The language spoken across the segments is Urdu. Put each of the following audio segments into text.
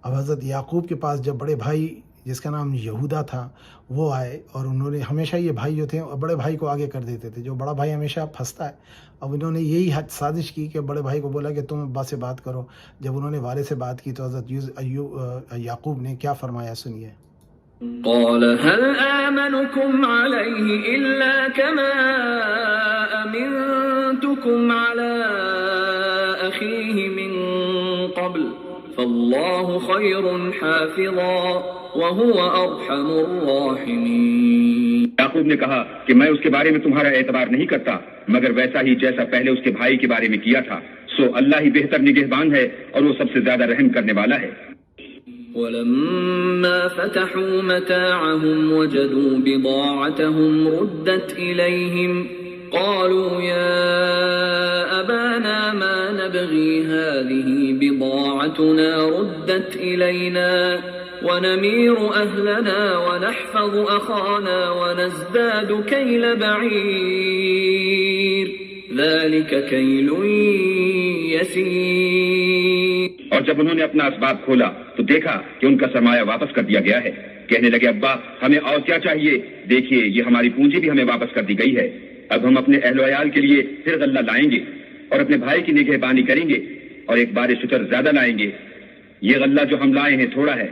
اب حضرت یعقوب کے پاس جب بڑے بھائی جس کا نام یہودا تھا وہ آئے، اور انہوں نے ہمیشہ یہ بھائی جو تھے بڑے بھائی کو آگے کر دیتے تھے، جو بڑا بھائی ہمیشہ پھنستا ہے، اب انہوں نے یہی سازش کی کہ بڑے بھائی کو بولا کہ تم ابا سے بات کرو۔ جب انہوں نے والد سے بات کی تو حضرت یعقوب نے کیا فرمایا، سنیے۔ قال هل آمنكم عليه إلا كما أمنتكم على أخيه من قبل فالله خير حافظا وهو أرحم الراحمين۔ یعقوب نے کہا کہ میں اس کے بارے میں تمہارا اعتبار نہیں کرتا مگر ویسا ہی جیسا پہلے اس کے بھائی کے بارے میں کیا تھا، سو اللہ ہی بہتر نگہبان ہے اور وہ سب سے زیادہ رحم کرنے والا ہے۔ ولما فتحوا متاعهم وجدوا بضاعتهم ردت إليهم قالوا يا أبانا ما نبغي هذه بضاعتنا ردت إلينا ونمير أهلنا ونحفظ أخانا ونزداد كيل بعير ذلك كيل يسير۔ اور جب انہوں نے اپنا اسباب کھولا تو دیکھا کہ ان کا سرمایہ واپس کر دیا گیا ہے۔ کہنے لگے ابا ہمیں اور کیا چاہیے، دیکھیے یہ ہماری پونجی بھی ہمیں واپس کر دی گئی ہے، اب ہم اپنے اہل و عیال کے لیے پھر غلہ لائیں گے اور اپنے بھائی کی نگہبانی کریں گے اور ایک بار شکر زیادہ لائیں گے، یہ غلہ جو ہم لائے ہیں تھوڑا ہے۔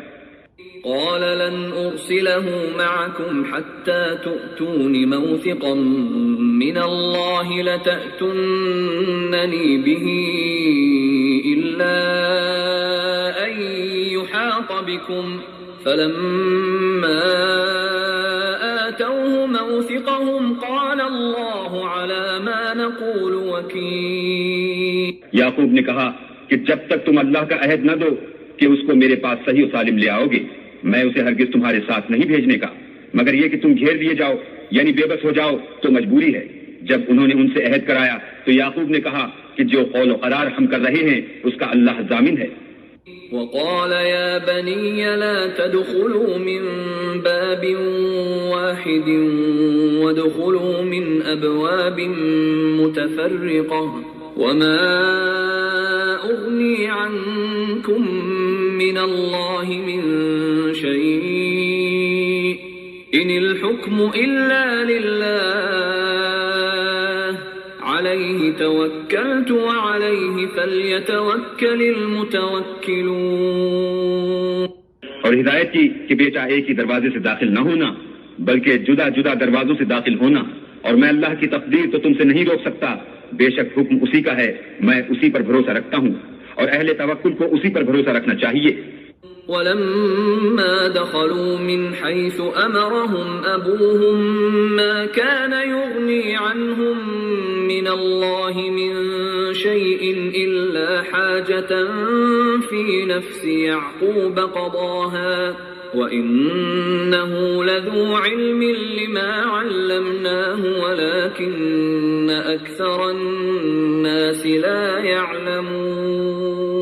قال لن أرسله معكم حتى تؤتون موثقا من الله لتأتونني به إلا أن يحاط بكم فلما آتوه موثقهم قال الله على ما نقول وكيل۔ یعقوب نے کہا کہ جب تک تم اللہ کا عہد نہ دو کہ اس کو میرے پاس صحیح و سالم لے آؤ گے میں اسے ہرگز تمہارے ساتھ نہیں بھیجنے کا، مگر یہ کہ تم گھیر لیے جاؤ یعنی بے بس ہو جاؤ تو مجبوری ہے۔ جب انہوں نے ان سے عہد کرایا تو یعقوب نے کہا کہ جو قول و قرار ہم کر رہے ہیں اس کا اللہ ضامن ہے۔ وقال يا بني لا تدخلوا من باب واحد وادخلوا من أبواب متفرقة وما أغني عنكم من الله من شيء إن الحكم إلا لله عليه توكلت وعليه فليتوكل المتوكلون۔ اور ہدایت کی کہ بیٹا ایک ہی دروازے سے داخل نہ ہونا بلکہ جدا جدا دروازوں سے داخل ہونا، اور میں اللہ کی تقدیر تو تم سے نہیں روک سکتا، بے شک حکم اسی کا ہے، میں اسی پر بھروسہ رکھتا ہوں اور اہل توکل کو اسی پر بھروسہ رکھنا چاہیے۔ ولما دخلوا من حيث أمرهم أبوهم ما كان يغني عنهم من الله من شيء إلا حاجة في نفس يعقوب قضاها وإنه لذو علم لما علمناه ولكن أكثر الناس لا يعلمون۔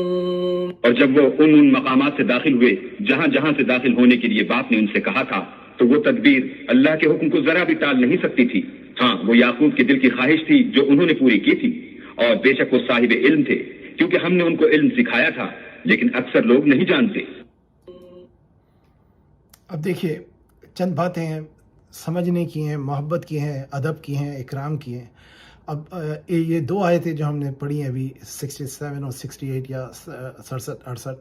اور جب وہ ان مقامات سے داخل ہوئے جہاں جہاں سے داخل ہونے کے لیے باپ نے ان سے کہا تھا تو وہ تدبیر اللہ کے حکم کو ذرا بھی ٹال نہیں سکتی تھی۔ ہاں وہ یعقوب کے دل کی خواہش تھی جو انہوں نے پوری کی تھی، اور بے شک وہ صاحب علم تھے کیونکہ ہم نے ان کو علم سکھایا تھا، لیکن اکثر لوگ نہیں جانتے۔ اب دیکھیے چند باتیں ہیں سمجھنے کی ہیں، محبت کی ہیں، ادب کی ہیں، اکرام کی ہیں۔ اب یہ دو آیتیں جو ہم نے پڑھی ہیں ابھی 67 اور 68 یا 67-68،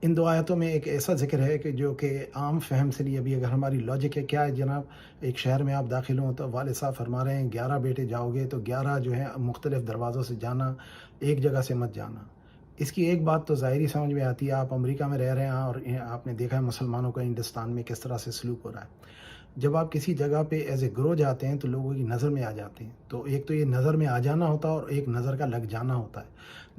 ان دو آیتوں میں ایک ایسا ذکر ہے کہ جو کہ عام فہم سے لیے ابھی اگر ہماری لاجک ہے کیا ہے جناب، ایک شہر میں آپ داخل ہوں تو والد صاحب فرما رہے ہیں 11 بیٹے جاؤ گے تو 11 جو ہیں مختلف دروازوں سے جانا، ایک جگہ سے مت جانا۔ اس کی ایک بات تو ظاہری سمجھ میں آتی ہے، آپ امریکہ میں رہ رہے ہیں اور آپ نے دیکھا ہے مسلمانوں کا ہندوستان میں کس طرح سے سلوک ہو رہا ہے۔ جب آپ کسی جگہ پہ ایز اے گروہ جاتے ہیں تو لوگوں کی نظر میں آ جاتے ہیں، تو ایک تو یہ نظر میں آ جانا ہوتا ہے اور ایک نظر کا لگ جانا ہوتا ہے۔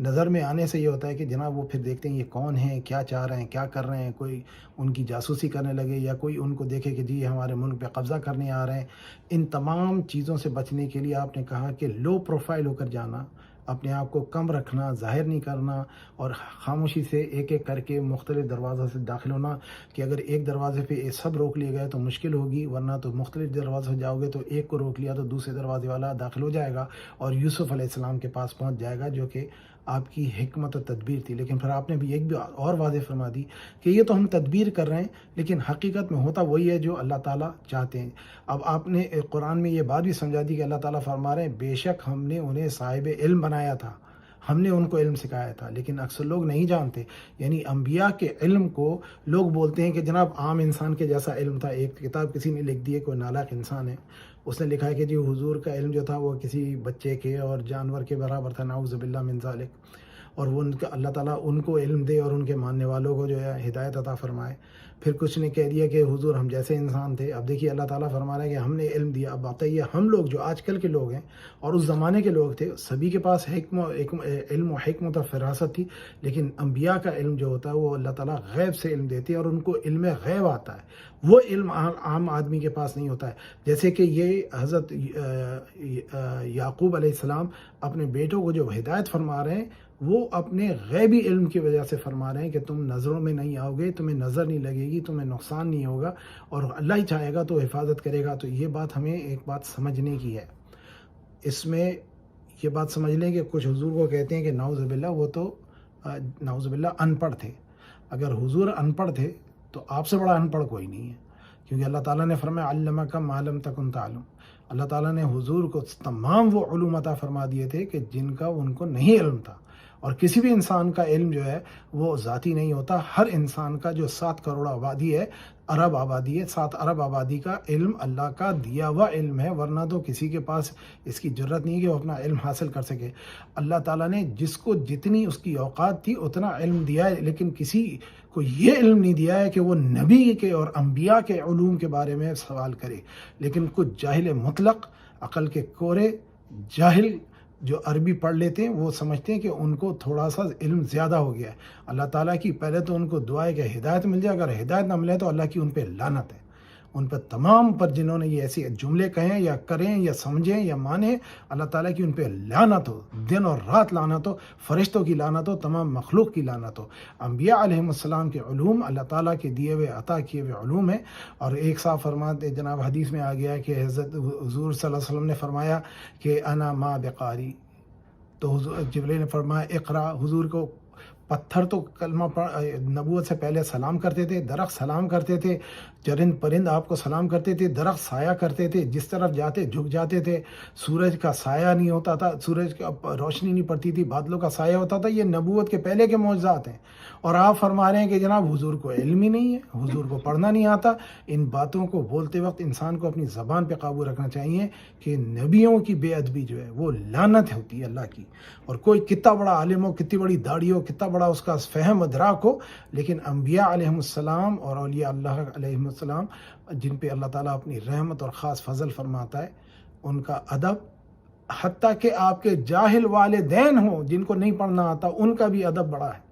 نظر میں آنے سے یہ ہوتا ہے کہ جناب وہ پھر دیکھتے ہیں یہ کون ہیں، کیا چاہ رہے ہیں، کیا کر رہے ہیں، کوئی ان کی جاسوسی کرنے لگے یا کوئی ان کو دیکھے کہ جی ہمارے ملک پہ قبضہ کرنے آ رہے ہیں۔ ان تمام چیزوں سے بچنے کے لیے آپ نے کہا کہ لو پروفائل ہو کر جانا اپنے آپ کو کم رکھنا، ظاہر نہیں کرنا، اور خاموشی سے ایک ایک کر کے مختلف دروازوں سے داخل ہونا، کہ اگر ایک دروازے پہ سب روک لیے گئے تو مشکل ہوگی، ورنہ تو مختلف دروازوں سے جاؤ گے تو ایک کو روک لیا تو دوسرے دروازے والا داخل ہو جائے گا اور یوسف علیہ السلام کے پاس پہنچ جائے گا، جو کہ آپ کی حکمت و تدبیر تھی۔ لیکن پھر آپ نے بھی ایک بھی اور واضح فرما دی کہ یہ تو ہم تدبیر کر رہے ہیں، لیکن حقیقت میں ہوتا وہی ہے جو اللہ تعالیٰ چاہتے ہیں۔ اب آپ نے قرآن میں یہ بات بھی سمجھا دی کہ اللہ تعالیٰ فرما رہے ہیں بے شک ہم نے انہیں صاحب علم بنایا تھا، ہم نے ان کو علم سکھایا تھا، لیکن اکثر لوگ نہیں جانتے۔ یعنی انبیاء کے علم کو لوگ بولتے ہیں کہ جناب عام انسان کے جیسا علم تھا۔ ایک کتاب کسی نے لکھ دی ہے، کوئی نالائق انسان ہے، اس نے لکھا ہے کہ جی حضور کا علم جو تھا وہ کسی بچے کے اور جانور کے برابر تھا، نعوذ باللہ من ذالک، اور وہ ان کا اللہ تعالیٰ ان کو علم دے اور ان کے ماننے والوں کو جو ہے ہدایت عطا فرمائے۔ پھر کچھ نے کہہ دیا کہ حضور ہم جیسے انسان تھے۔ اب دیکھیے اللہ تعالیٰ فرما رہا ہے کہ ہم نے علم دیا۔ اب بتائیے ہم لوگ جو آج کل کے لوگ ہیں اور اس زمانے کے لوگ تھے، سبھی کے پاس علم و حکمت و فراست تھی، لیکن انبیاء کا علم جو ہوتا ہے وہ اللہ تعالیٰ غیب سے علم دیتے ہیں اور ان کو علم غیب آتا ہے، وہ علم عام آدمی کے پاس نہیں ہوتا ہے۔ جیسے کہ یہ حضرت یعقوب علیہ السلام اپنے بیٹوں کو جو ہدایت فرما رہے ہیں، وہ اپنے غیبی علم کی وجہ سے فرما رہے ہیں کہ تم نظروں میں نہیں آؤ گے، تمہیں نظر نہیں لگے گی، تمہیں نقصان نہیں ہوگا، اور اللہ ہی چاہے گا تو حفاظت کرے گا۔ تو یہ بات ہمیں ایک بات سمجھنے کی ہے۔ اس میں یہ بات سمجھ لیں کہ کچھ حضور کو کہتے ہیں کہ نعوذ باللہ وہ تو نعوذ باللہ ان پڑھ تھے۔ اگر حضور ان پڑھ تھے تو آپ سے بڑا ان پڑھ کوئی نہیں ہے، کیونکہ اللہ تعالیٰ نے فرمایا علمک ما لم تکن تعلم۔ اللہ تعالیٰ نے حضور کو تمام وہ علوم عطا فرما دیے تھے کہ جن کا ان کو نہیں علم تھا۔ اور کسی بھی انسان کا علم جو ہے وہ ذاتی نہیں ہوتا۔ ہر انسان کا جو 7 کروڑ آبادی ہے، ارب آبادی ہے، 7 ارب آبادی کا علم اللہ کا دیا ہوا علم ہے، ورنہ تو کسی کے پاس اس کی جرت نہیں کہ وہ اپنا علم حاصل کر سکے۔ اللہ تعالیٰ نے جس کو جتنی اس کی اوقات تھی اتنا علم دیا ہے، لیکن کسی کو یہ علم نہیں دیا ہے کہ وہ نبی کے اور انبیاء کے علوم کے بارے میں سوال کرے۔ لیکن کچھ جاہل مطلق، عقل کے کورے جاہل جو عربی پڑھ لیتے ہیں، وہ سمجھتے ہیں کہ ان کو تھوڑا سا علم زیادہ ہو گیا ہے۔ اللہ تعالیٰ کی پہلے تو ان کو دعا ہے کہ ہدایت مل جائے، اگر ہدایت نہ ملے تو اللہ کی ان پہ لعنت ہے، ان پر تمام پر جنہوں نے یہ ایسے جملے کہیں یا کریں یا سمجھیں یا مانیں، اللہ تعالیٰ کی ان پہ لعنت ہو، دن اور رات لعنت ہو، فرشتوں کی لعنت ہو، تمام مخلوق کی لعنت ہو۔ انبیاء علیہم السلام کے علوم اللہ تعالیٰ کے دیے ہوئے عطا کیے ہوئے علوم ہیں۔ اور ایک صاحب فرماتے جناب حدیث میں آ گیا کہ حضرت حضور صلی اللہ علیہ وسلم نے فرمایا کہ انا ما بقاری، تو جبریل نے فرمایا اقرا۔ حضور کو پتھر تو کلمہ نبوت سے پہلے سلام کرتے تھے، درخت سلام کرتے تھے، چرند پرند آپ کو سلام کرتے تھے، درخت سایہ کرتے تھے، جس طرف جاتے جھک جاتے تھے، سورج کا سایہ نہیں ہوتا تھا، سورج کی روشنی نہیں پڑتی تھی، بادلوں کا سایہ ہوتا تھا۔ یہ نبوت کے پہلے کے معجزات ہیں، اور آپ فرما رہے ہیں کہ جناب حضور کو علم ہی نہیں ہے، حضور کو پڑھنا نہیں آتا۔ ان باتوں کو بولتے وقت انسان کو اپنی زبان پہ قابو رکھنا چاہیے کہ نبیوں کی بے ادبی جو ہے وہ لعنت ہوتی ہے اللہ کی۔ اور کوئی کتنا بڑا عالم ہو، کتنی بڑی داڑھی ہو، کتنا بڑا اس کا فہم ادراک ہو، لیکن انبیاء علیہم السلام اور اولیاء اللہ علیہم السلام جن پہ اللہ تعالیٰ اپنی رحمت اور خاص فضل فرماتا ہے، ان کا ادب، حتیٰ کہ آپ کے جاہل والدین ہوں جن کو نہیں پڑھنا آتا، ان کا بھی ادب بڑا ہے۔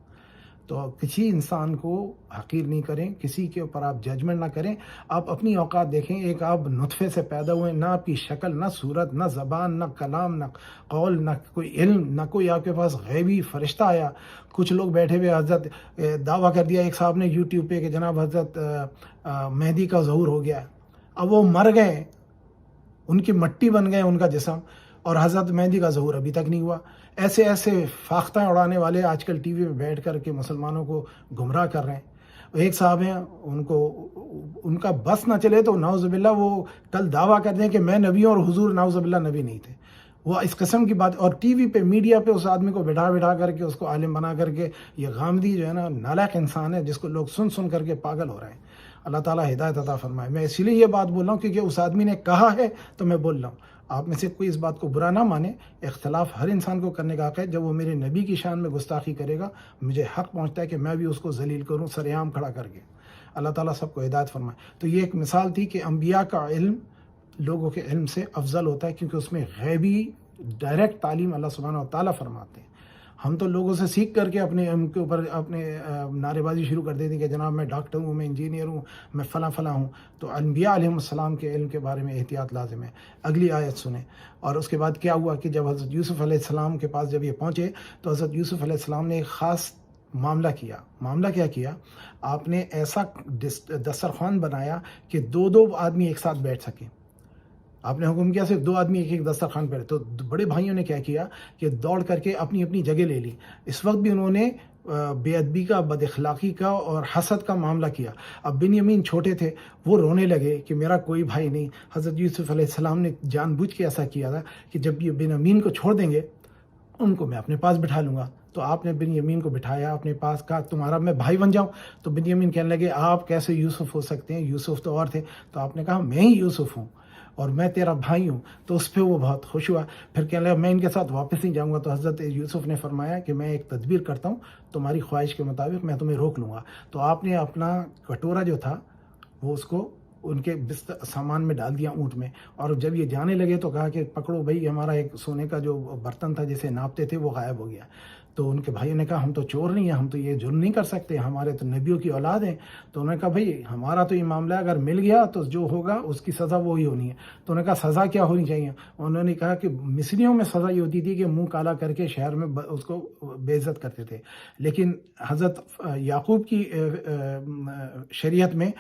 تو کسی انسان کو حقیر نہیں کریں، کسی کے اوپر آپ ججمنٹ نہ کریں۔ آپ اپنی اوقات دیکھیں، ایک آپ نطفے سے پیدا ہوئے، نہ آپ کی شکل، نہ صورت، نہ زبان، نہ کلام، نہ قول، نہ کوئی علم، نہ کوئی آپ کے پاس غیبی فرشتہ آیا۔ کچھ لوگ بیٹھے ہوئے حضرت دعویٰ کر دیا ایک صاحب نے یوٹیوب پہ کہ جناب حضرت مہدی کا ظہور ہو گیا، اب وہ مر گئے، ان کی مٹی بن گئے ان کا جسم، اور حضرت مہدی کا ظہور ابھی تک نہیں ہوا۔ ایسے ایسے فاختہ اڑانے والے آج کل ٹی وی پہ بیٹھ کر کے مسلمانوں کو گمراہ کر رہے ہیں۔ ایک صاحب ہیں، ان کا بس نہ چلے تو نعوذ باللہ وہ کل دعویٰ کر دیں کہ میں نبی ہوں، اور حضور نعوذ باللہ نبی نہیں تھے۔ وہ اس قسم کی بات، اور ٹی وی پہ میڈیا پہ اس آدمی کو بٹھا کر کے اس کو عالم بنا کر کے، یہ غامدی جو ہے نا نالائق انسان ہے جس کو لوگ سن کر کے پاگل ہو رہے ہیں۔ اللہ تعالیٰ ہدایت عطا فرمائے۔ میں اسی لیے یہ بات بول رہا ہوں کیونکہ اس آدمی نے کہا ہے تو میں بول رہا ہوں۔ آپ میں سے کوئی اس بات کو برا نہ مانے، اختلاف ہر انسان کو کرنے کا حق ہے۔ جب وہ میرے نبی کی شان میں گستاخی کرے گا، مجھے حق پہنچتا ہے کہ میں بھی اس کو ذلیل کروں، سرعام کھڑا کر کے۔ اللہ تعالیٰ سب کو ہدایت فرمائے۔ تو یہ ایک مثال تھی کہ انبیاء کا علم لوگوں کے علم سے افضل ہوتا ہے، کیونکہ اس میں غیبی ڈائریکٹ تعلیم اللہ سبحانہ و تعالیٰ فرماتے ہیں۔ ہم تو لوگوں سے سیکھ کر کے ان کے اوپر اپنے نعرے بازی شروع کر دیتے ہیں کہ جناب میں ڈاکٹر ہوں، میں انجینئر ہوں، میں فلاں فلاں ہوں. تو انبیاء علیہم السلام کے علم کے بارے میں احتیاط لازم ہے. اگلی آیت سنیں. اور اس کے بعد کیا ہوا کہ جب حضرت یوسف علیہ السلام کے پاس جب یہ پہنچے تو حضرت یوسف علیہ السلام نے ایک خاص معاملہ کیا کیا؟ آپ نے ایسا دسترخوان بنایا کہ دو آدمی ایک ساتھ بیٹھ سکیں. آپ نے حکم کیا صرف 2 آدمی ایک دسترخوان پر. تو بڑے بھائیوں نے کیا کیا کہ دوڑ کر کے اپنی اپنی جگہ لے لی. اس وقت بھی انہوں نے بے ادبی کا، بد اخلاقی کا اور حسد کا معاملہ کیا. اب بنیامین چھوٹے تھے، وہ رونے لگے کہ میرا کوئی بھائی نہیں. حضرت یوسف علیہ السلام نے جان بوجھ کے ایسا کیا تھا کہ جب یہ بنیامین کو چھوڑ دیں گے ان کو میں اپنے پاس بٹھا لوں گا. تو آپ نے بنیامین کو بٹھایا اپنے پاس، کہا تمہارا میں بھائی بن جاؤں. تو بنیامین کہنے لگے آپ کیسے یوسف ہو سکتے ہیں، یوسف تو اور تھے. تو آپ نے کہا میں ہی یوسف ہوں اور میں تیرا بھائی ہوں. تو اس پہ وہ بہت خوش ہوا. پھر کہنے لگا میں ان کے ساتھ واپس نہیں جاؤں گا. تو حضرت یوسف نے فرمایا کہ میں ایک تدبیر کرتا ہوں، تمہاری خواہش کے مطابق میں تمہیں روک لوں گا. تو آپ نے اپنا کٹورا جو تھا وہ اس کو ان کے سامان میں ڈال دیا اونٹ میں. اور جب یہ جانے لگے تو کہا کہ پکڑو بھائی، ہمارا ایک سونے کا جو برتن تھا جسے ناپتے تھے وہ غائب ہو گیا. تو ان کے بھائیوں نے کہا ہم تو چور نہیں ہیں، ہم تو یہ جرم نہیں کر سکتے، ہمارے تو نبیوں کی اولاد ہیں. تو انہوں نے کہا بھائی ہمارا تو یہ معاملہ ہے، اگر مل گیا تو جو ہوگا اس کی سزا وہی ہونی ہے. تو انہوں نے کہا سزا کیا ہونی چاہیے؟ انہوں نے کہا کہ مصریوں میں سزا یہ ہوتی تھی کہ منہ کالا کر کے شہر میں اس کو بے عزت کرتے تھے، لیکن حضرت یعقوب کی شریعت میں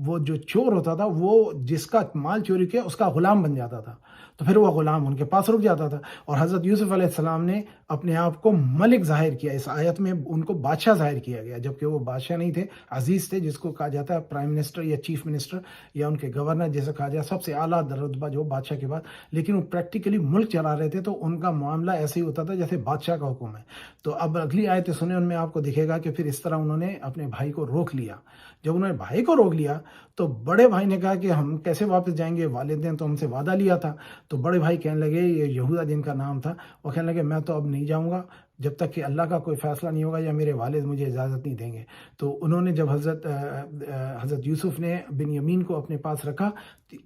وہ جو چور ہوتا تھا وہ جس کا مال چوری کیا اس کا غلام بن جاتا تھا. تو پھر وہ غلام ان کے پاس رک جاتا تھا. اور حضرت یوسف علیہ السلام نے اپنے آپ کو ملک ظاہر کیا. اس آیت میں ان کو بادشاہ ظاہر کیا گیا، جبکہ وہ بادشاہ نہیں تھے، عزیز تھے، جس کو کہا جاتا ہے پرائم منسٹر یا چیف منسٹر یا ان کے گورنر جیسے کہا جاتا ہے، سب سے اعلیٰ رتبہ جو بادشاہ کے بعد. لیکن وہ پریکٹیکلی ملک چلا رہے تھے تو ان کا معاملہ ایسے ہی ہوتا تھا جیسے بادشاہ کا حکم ہے. تو اب اگلی آیتیں سنیں، ان میں آپ کو دکھے گا کہ پھر اس طرح انہوں نے اپنے بھائی کو روک لیا. جب انہوں نے بھائی کو روک لیا تو بڑے بھائی نے کہا کہ ہم کیسے واپس جائیں گے، والدین تو ہم سے وعدہ لیا تھا. تو بڑے بھائی کہنے لگے، یہ یہودا جن کا نام تھا، وہ کہنے لگے میں تو اب نہیں جاؤں گا جب تک کہ اللہ کا کوئی فیصلہ نہیں ہوگا یا میرے والد مجھے اجازت نہیں دیں گے. تو انہوں نے جب حضرت یوسف نے بنیامین کو اپنے پاس رکھا،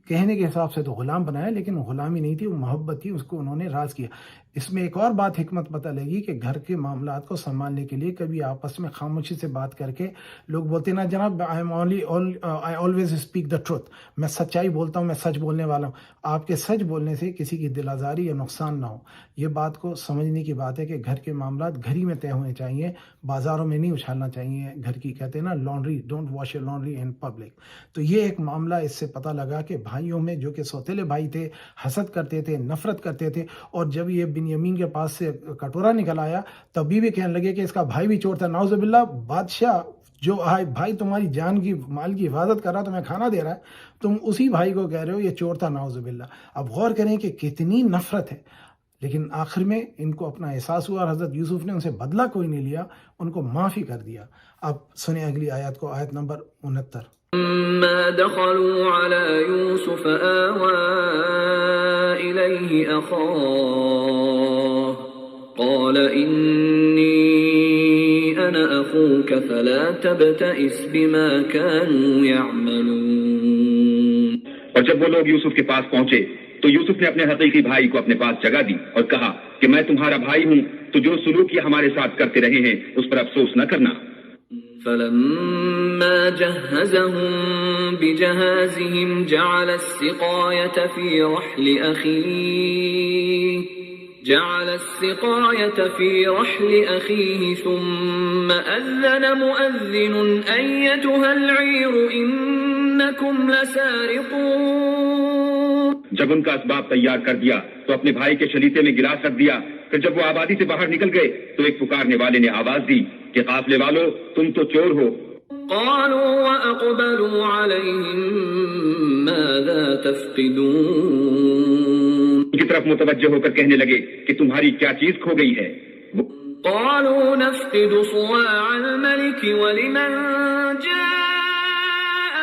کہنے کے حساب سے تو غلام بنایا لیکن غلامی نہیں تھی، وہ محبت تھی، اس کو انہوں نے راز کیا. اس میں ایک اور بات حکمت پتہ لگی کہ گھر کے معاملات کو سنبھالنے کے لیے کبھی آپس میں خاموشی سے بات کر کے، لوگ بولتے نا جناب I always speak the truth، میں سچائی بولتا ہوں، میں سچ بولنے والا ہوں. آپ کے سچ بولنے سے کسی کی دل آزاری یا نقصان نہ ہو. یہ بات کو سمجھنے کی بات ہے کہ گھر کے معاملات گھر ہی میں طے ہونے چاہیے، بازاروں میں نہیں اچھالنا چاہیے. گھر کی کہتے ہیں نا laundry, don't wash your laundry in public. تو یہ ایک معاملہ اس سے پتہ لگا کہ بھائیوں میں جو کہ سوتیلے بھائی تھے، حسد کرتے تھے، نفرت کرتے تھے. اور جب یہ بنیامین کے پاس سے کٹورا نکل آیا تبھی بھی کہنے لگے کہ اس کا بھائی بھی چور تھا. نعوذ باللہ، بادشاہ جو بھائی تمہاری جان کی مال کی حفاظت کر رہا، تمہیں کھانا دے رہا ہے، تم اسی بھائی کو کہہ رہے ہو یہ چور تھا. نعوذ باللہ. اب غور کریں کہ کتنی نفرت ہے. لیکن آخر میں ان کو اپنا احساس ہوا اور حضرت یوسف نے ان سے بدلہ کوئی نہیں لیا، ان کو معافی کر دیا. اب سنیں اگلی آیت کو، آیت نمبر 69. لما دخلوا على يوسف آوى إليه أخاه قال إني أنا أخوك فلا تبتئس بما كانوا يعملون. اور جب وہ لوگ یوسف کے پاس پہنچے تو یوسف نے اپنے حقیقی بھائی کو اپنے پاس جگہ دی اور کہا کہ میں تمہارا بھائی ہوں، تو جو سلوک یہ ہمارے ساتھ کرتے رہے ہیں اس پر افسوس نہ کرنا. فلما جهزهم بجهازهم جعل السقاية في رحل أخيه ثم أذن مؤذن أيتها العير إنكم لسارقون. جب ان کا اسباب تیار کر دیا تو اپنے بھائی کے شلیتے میں گلاس رکھ دیا. پھر جب وہ آبادی سے باہر نکل گئے تو ایک پکارنے والے نے آواز دی کہ قافلے والو تم تو چور ہو. قالوا وأقبلوا عليهم ماذا تفقدون. ان کی طرف متوجہ ہو کر کہنے لگے کہ تمہاری کیا چیز کھو گئی ہے. قالوا نفقد صواع الملك ولمن جاء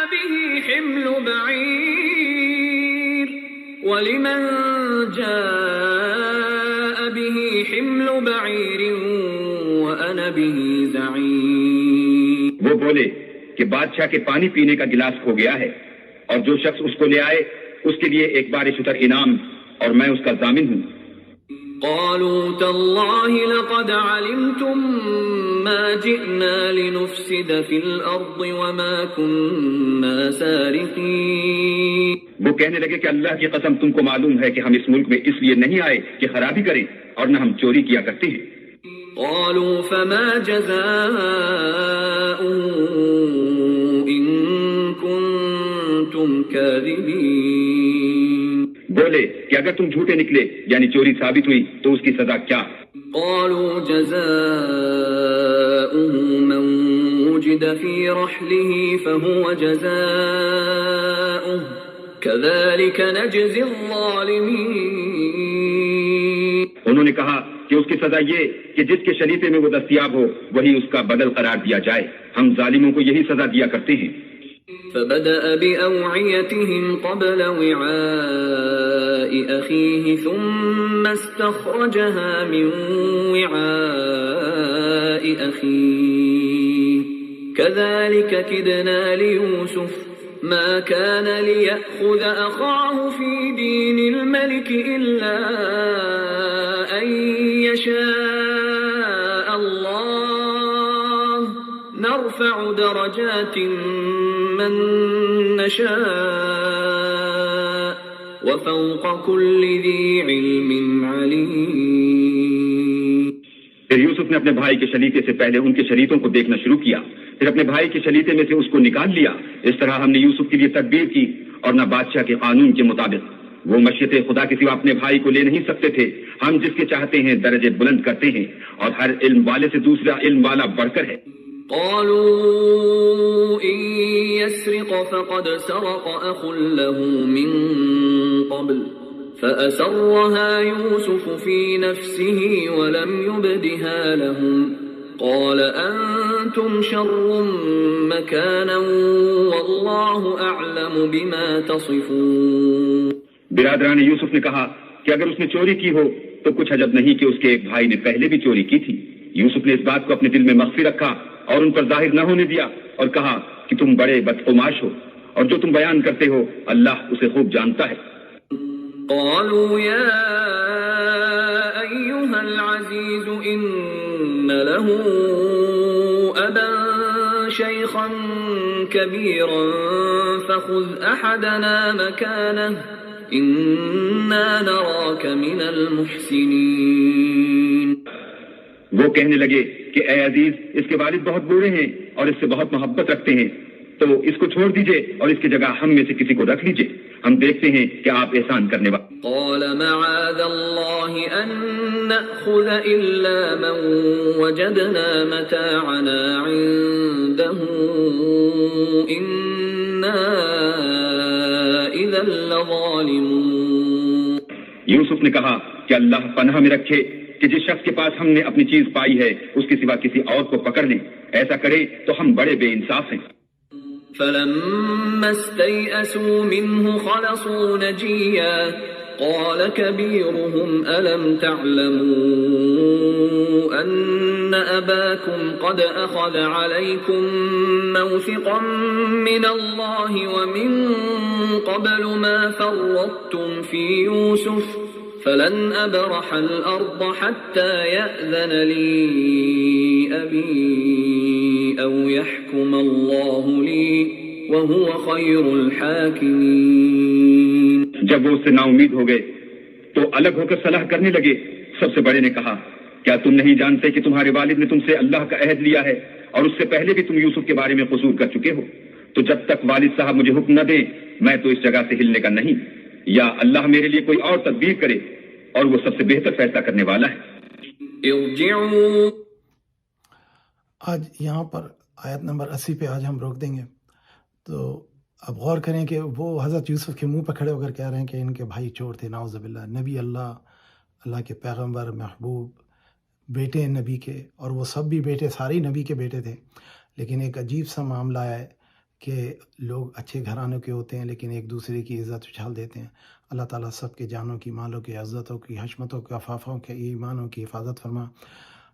به حمل بعير وأنا به زعيم. وہ بولے کہ بادشاہ کے پانی پینے کا گلاس کھو گیا ہے اور جو شخص اس کو لے آئے اس کے لیے ایک بار شتر انعام اور میں اس کا ضامن ہوں. قالوا تالله لقد علمتم ما جئنا لنفسد في الأرض وما كنا سارقين. وہ کہنے لگے کہ اللہ کی قسم تم کو معلوم ہے کہ ہم اس ملک میں اس لیے نہیں آئے کہ خرابی کریں اور نہ ہم چوری کیا کرتے ہیں. قالوا فما جزاؤه إن كنتم كاذبين. بولے کہ اگر تم جھوٹے نکلے یعنی چوری ثابت ہوئی تو اس کی سزا کیا؟ قالوا جزاؤه من وجد في رحله فهو جزاؤه كذلك نجزي الظالمين. انہوں نے کہا کہ اس کی سزا یہ کہ جس کے شلیتے میں وہ دستیاب ہو وہی اس کا بدل قرار دیا جائے. ہم ظالموں کو یہی سزا دیا کرتے ہیں. فبدأ بأوعيتهم قبل وعاء أخيه ثم استخرجها من وعاء أخيه كذلك كدنا ليوسف ما كان ليأخذ أخاه في دين الملك إلا أن يشاء الله نرفع درجات من نشاء وفوق كل ذي علم عليم. پھر یوسف نے اپنے بھائی کے شلیتے سے پہلے ان کے شریطوں کو دیکھنا شروع کیا، پھر اپنے بھائی کے شلیتے میں سے اس کو نکال لیا. اس طرح ہم نے یوسف کے لیے تدبیر کی اور نہ بادشاہ کے قانون کے مطابق. وہ مشیت خدا کے سوا اپنے بھائی کو لے نہیں سکتے تھے. ہم جس کے چاہتے ہیں درجے بلند کرتے ہیں اور ہر علم والے سے دوسرا علم والا بڑھ کر ہے. قالوا إن يسرق فقد سرق أخ له من قبل فأسرها يوسف في نفسه ولم يبدها لهم قال أنتم شر مكانا والله أعلم بما تصفون. برادران یوسف نے کہا کہ اگر اس نے چوری کی ہو تو کچھ عجب نہیں کہ اس کے ایک بھائی نے پہلے بھی چوری کی تھی. یوسف نے اس بات کو اپنے دل میں مخفی رکھا اور ان پر ظاہر نہ ہونے دیا اور کہا کہ تم بڑے بدقماش ہو اور جو تم بیان کرتے ہو اللہ اسے خوب جانتا ہے. قالوا يا أيها العزيز إن له أبا شيخا كبيرا فخذ أحدنا مكانه إنا نراك من المحسنين. وہ کہنے لگے کہ اے عزیز اس کے والد بہت بوڑھے ہیں اور اس سے بہت محبت رکھتے ہیں تو اس کو چھوڑ دیجئے اور اس کی جگہ ہم میں سے کسی کو رکھ لیجئے. ہم دیکھتے ہیں کہ آپ احسان کرنے والے. قال معاذ الله أن نأخذ إلا من وجدنا متاعنا عنده إنا إذا لظالمون. یوسف نے کہا کہ اللہ پناہ میں رکھے کہ جس شخص کے پاس ہم نے اپنی چیز پائی ہے اس کے سوا کسی اور کو پکڑ لیں. ایسا کرے تو ہم بڑے بے انصاف ہیں. فلما استيئسوا منه خلصوا نجيا قال كبيرهم ألم تعلموا أن أباكم قد أخذ عليكم موثقا من الله ومن قبل ما فرطتم في يوسف فلن أبرح الأرض حتى يأذن لي أبي أو يحكم الله لي وهو خير الحاكمين. جب وہ اس سے نا امید ہو گئے تو الگ ہو کر صلاح کرنے لگے. سب سے بڑے نے کہا کیا تم نہیں جانتے کہ تمہارے والد نے تم سے اللہ کا عہد لیا ہے اور اس سے پہلے بھی تم یوسف کے بارے میں قصور کر چکے ہو. تو جب تک والد صاحب مجھے حکم نہ دیں میں تو اس جگہ سے ہلنے کا نہیں یا اللہ میرے لیے کوئی اور تدبیر کرے اور وہ سب سے بہتر فیصلہ کرنے والا ہے. ارجعوا. آج یہاں پر آیت نمبر 80 پہ آج ہم روک دیں گے. تو اب غور کریں کہ وہ حضرت یوسف کے منہ پہ کھڑے ہو کر کہہ رہے ہیں کہ ان کے بھائی چور تھے. نعوذ باللہ. نبی اللہ کے پیغمبر محبوب بیٹے نبی کے، اور وہ سب بھی بیٹے سارے نبی کے بیٹے تھے. لیکن ایک عجیب سا معاملہ ہے کہ لوگ اچھے گھرانوں کے ہوتے ہیں لیکن ایک دوسرے کی عزت اچھال دیتے ہیں. اللہ تعالیٰ سب کے جانوں کی، مالوں کی، عزتوں کی، حشمتوں کی، عفافوں کے، ایمانوں کی حفاظت فرما.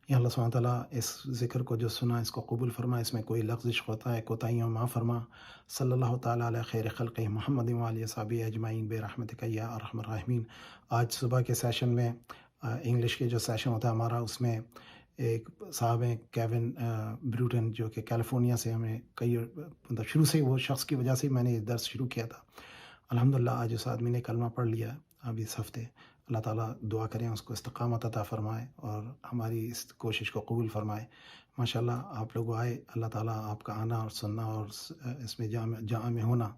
یا اللہ سبحانہ تعالیٰ اس ذکر کو جو سنا اس کو قبول فرما، اس میں کوئی لغزش ہوتا ہے کوتاہیوں معاف فرما. صلی اللہ تعالیٰ علیہ خیر خلقہ محمد و علیہ صحابہ اجمعین برحمتک یا ارحم الراحمین. آج صبح کے سیشن میں انگلش کے جو سیشن ہوتا ہے ہمارا، اس میں ایک صاحب ہیں کیون بروٹن، جو کہ کیلیفورنیا سے، ہمیں کئی مطلب شروع سے وہ شخص کی وجہ سے میں نے یہ درس شروع کیا تھا. الحمدللہ آج اس آدمی نے کلمہ پڑھ لیا ابھی اس ہفتے. اللہ تعالیٰ دعا کریں اس کو استقامت عطا فرمائے اور ہماری اس کوشش کو قبول فرمائے. ماشاءاللہ آپ لوگ آئے، اللہ تعالیٰ آپ کا آنا اور سننا اور اس میں جامع میں ہونا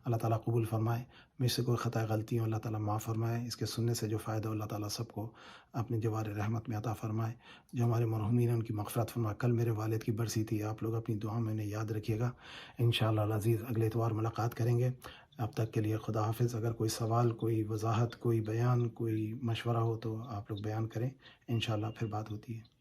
اللہ تعالیٰ قبول فرمائے. مجھ سے کوئی خطا غلطی ہو اللہ تعالیٰ معاف فرمائے. اس کے سننے سے جو فائدہ ہو اللہ تعالیٰ سب کو اپنی جوار رحمت میں عطا فرمائے. جو ہمارے مرحومین ہیں ان کی مغفرت فرمائے. کل میرے والد کی برسی تھی، آپ لوگ اپنی دعا میں انہیں یاد رکھیے گا. انشاءاللہ العزیز اگلے اتوار ملاقات کریں گے. اب تک کے لیے خدا حافظ. اگر کوئی سوال، کوئی وضاحت، کوئی بیان، کوئی مشورہ ہو تو آپ لوگ بیان کریں، انشاءاللہ پھر بات ہوتی ہے.